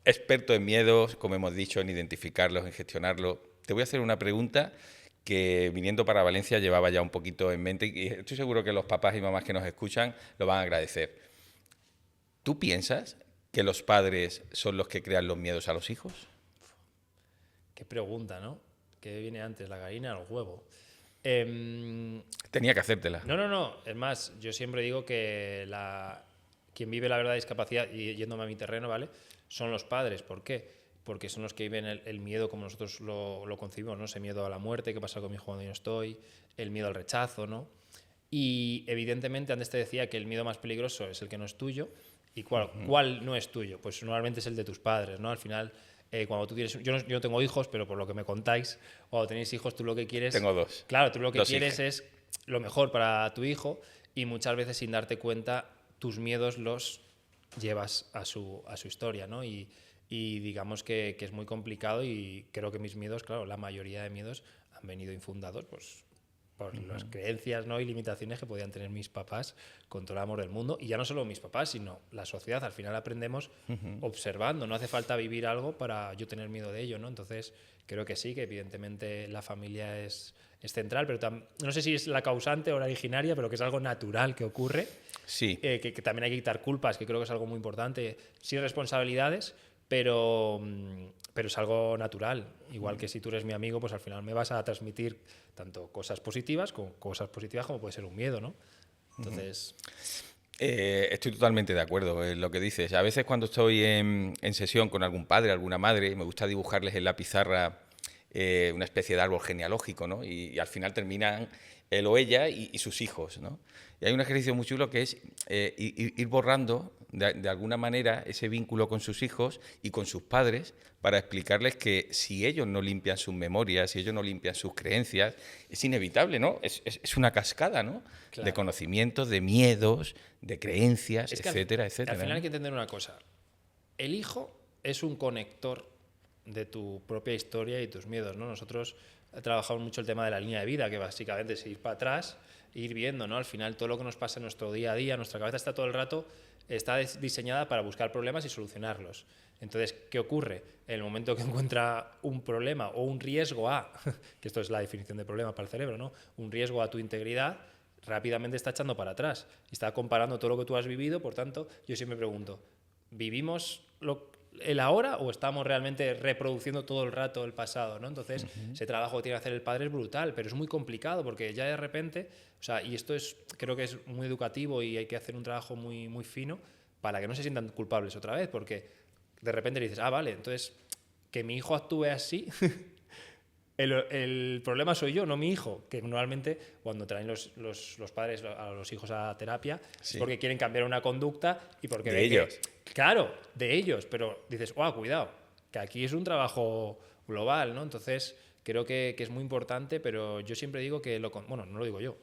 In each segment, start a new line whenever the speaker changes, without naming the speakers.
experto en miedos, como hemos dicho, en identificarlos, en gestionarlos. Te voy a hacer una pregunta que viniendo para Valencia llevaba ya un poquito en mente y estoy seguro que los papás y mamás que nos escuchan lo van a agradecer. ¿Tú piensas que los padres son los que crean los miedos a los hijos?
Qué pregunta, ¿no? ¿Qué viene antes, la gallina o el huevo? Em,
Tenía que hacértela.
no. Es más, yo siempre digo que quien vive la verdad de discapacidad, y yéndome a mi terreno, ¿vale? Son los padres. ¿Por qué? Porque son los que viven el miedo como nosotros lo concibimos, ¿no? Ese miedo a la muerte, qué pasa con mi hijo cuando yo no estoy, el miedo al rechazo, ¿no? Y evidentemente antes te decía que el miedo más peligroso es el que no es tuyo. ¿Y cuál no es tuyo? Pues normalmente es el de tus padres, ¿no? Al final, cuando tú tienes... yo no tengo hijos, pero por lo que me contáis, cuando tenéis hijos, tú lo que quieres...
Tengo dos.
Claro, tú lo que
Dos
quieres
hijas.
es lo mejor para tu hijo y muchas veces sin darte cuenta tus miedos los llevas a su historia, ¿no? Y digamos que es muy complicado y creo que mis miedos, claro, la mayoría de miedos han venido infundados, pues por las creencias, ¿no? Y limitaciones que podían tener mis papás con todo el amor del mundo. Y ya no solo mis papás, sino la sociedad. Al final aprendemos observando. No hace falta vivir algo para yo tener miedo de ello, ¿no? Entonces, creo que sí, que evidentemente la familia es central, pero no sé si es la causante o la originaria, pero que es algo natural que ocurre.
Sí.
Que también hay que quitar culpas, que creo que es algo muy importante. Sí, responsabilidades, pero es algo natural. Igual que si tú eres mi amigo, pues al final me vas a transmitir tanto cosas positivas como puede ser un miedo, ¿no? Entonces...
Estoy totalmente de acuerdo en lo que dices. A veces cuando estoy en sesión con algún padre, alguna madre, me gusta dibujarles en la pizarra una especie de árbol genealógico, ¿no? Y al final terminan él o ella y sus hijos, ¿no? Y hay un ejercicio muy chulo que es ir borrando de alguna manera ese vínculo con sus hijos y con sus padres para explicarles que si ellos no limpian sus memorias, si ellos no limpian sus creencias, es inevitable, ¿no? Es una cascada, ¿no?
Claro.
De conocimientos, de miedos, de creencias,
Es que
etcétera,
al
etcétera.
final
¿no?
hay que entender una cosa. El hijo es un conector de tu propia historia y tus miedos, ¿no? Nosotros trabajamos mucho el tema de la línea de vida, que básicamente es ir para atrás, ir viendo, ¿no? Al final todo lo que nos pasa en nuestro día a día, nuestra cabeza está todo el rato, está diseñada para buscar problemas y solucionarlos. Entonces, ¿qué ocurre? En el momento que encuentra un problema o un riesgo a, que esto es la definición de problema para el cerebro, ¿no? Un riesgo a tu integridad, rápidamente está echando para atrás y está comparando todo lo que tú has vivido. Por tanto, yo siempre pregunto, ¿vivimos el ahora o estamos realmente reproduciendo todo el rato el pasado, ¿no? Entonces, ese trabajo que tiene que hacer el padre es brutal, pero es muy complicado porque ya de repente, o sea, y esto creo que es muy educativo y hay que hacer un trabajo muy, muy fino para que no se sientan culpables otra vez, porque de repente le dices, vale, entonces que mi hijo actúe así el problema soy yo, no mi hijo, que normalmente cuando traen los padres a los hijos a terapia
Sí.
es porque quieren cambiar una conducta y porque
De
ven
ellos.
claro, de ellos, pero dices, cuidado, que aquí es un trabajo global, ¿no? Entonces creo que es muy importante, pero yo siempre digo que, bueno, no lo digo yo,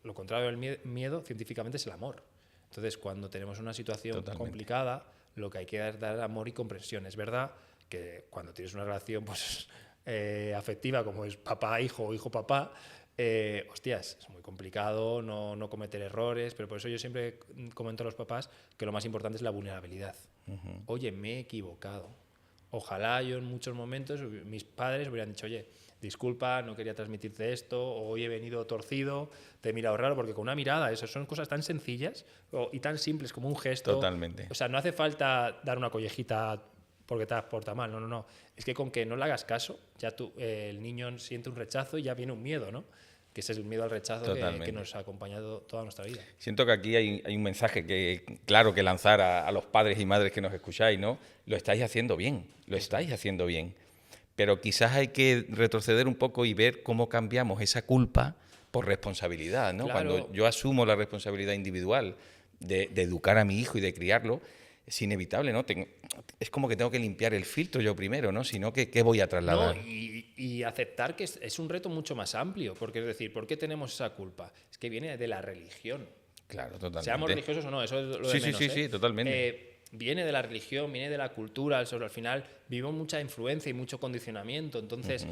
lo contrario del miedo científicamente es el amor. Entonces cuando tenemos una situación
Totalmente.
complicada, lo que hay que es dar amor y comprensión. Es verdad que cuando tienes una relación, pues... afectiva como es papá-hijo o hijo-papá, hostias, es muy complicado no cometer errores, pero por eso yo siempre comento a los papás que lo más importante es la vulnerabilidad. Oye, me he equivocado. Ojalá yo en muchos momentos mis padres hubieran dicho, oye, disculpa, no quería transmitirte esto, o hoy he venido torcido, te he mirado raro, porque con una mirada, eso son cosas tan sencillas y tan simples como un gesto.
Totalmente.
O sea, no hace falta dar una collejita porque te porta mal, no. Es que con que no le hagas caso, ya el niño siente un rechazo y ya viene un miedo, ¿no? Que ese es el miedo al rechazo que nos ha acompañado toda nuestra vida.
Siento que aquí hay un mensaje claro que lanzar a los padres y madres que nos escucháis, ¿no? Lo estáis haciendo bien, lo estáis haciendo bien. Pero quizás hay que retroceder un poco y ver cómo cambiamos esa culpa por responsabilidad, ¿no?
Claro.
Cuando yo asumo la responsabilidad individual de educar a mi hijo y de criarlo, es inevitable, ¿no? Es como que tengo que limpiar el filtro yo primero, ¿no? Si no, ¿qué voy a trasladar?
No, y aceptar que es un reto mucho más amplio, porque es decir, ¿por qué tenemos esa culpa? Es que viene de la religión.
Claro, totalmente.
Seamos religiosos o no, eso es lo de menos.
Sí, totalmente.
Viene de la religión, viene de la cultura, al final vivimos mucha influencia y mucho condicionamiento, entonces...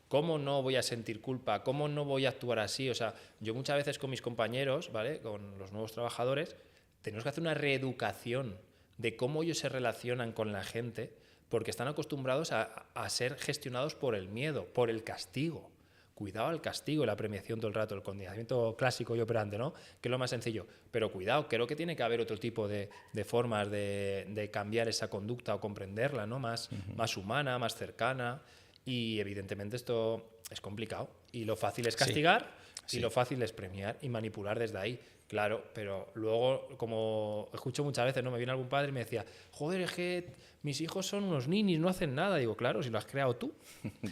¿Cómo no voy a sentir culpa? ¿Cómo no voy a actuar así? O sea, yo muchas veces con mis compañeros, ¿vale? Con los nuevos trabajadores, tenemos que hacer una reeducación de cómo ellos se relacionan con la gente porque están acostumbrados a ser gestionados por el miedo, por el castigo. Cuidado al castigo y la premiación todo el rato, el condicionamiento clásico y operante, ¿no? Que es lo más sencillo. Pero cuidado, creo que tiene que haber otro tipo de formas de cambiar esa conducta o comprenderla, ¿no? Más humana, más cercana. Y evidentemente esto es complicado. Y lo fácil es castigar y lo fácil es premiar y manipular desde ahí. Claro, pero luego, como escucho muchas veces, ¿no? Me viene algún padre y me decía, joder, es que mis hijos son unos ninis, no hacen nada. Digo, claro, si lo has creado tú.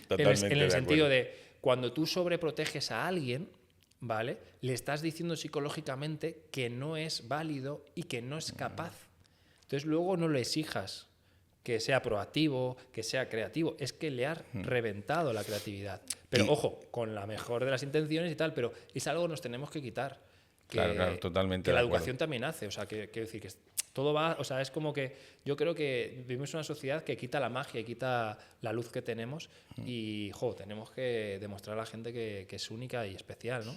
Totalmente
En el sentido
acuerdo.
de, cuando tú sobreproteges a alguien, ¿vale? Le estás diciendo psicológicamente que no es válido y que no es capaz. Entonces luego no le exijas que sea proactivo, que sea creativo. Es que le has reventado la creatividad. Pero ojo, con la mejor de las intenciones y tal, pero es algo que nos tenemos que quitar.
Claro, totalmente
que
de
la
acuerdo.
educación también hace. O sea, quiero decir que todo va, o sea, es como que yo creo que vivimos en una sociedad que quita la magia y quita la luz que tenemos y, tenemos que demostrar a la gente que es única y especial, ¿no?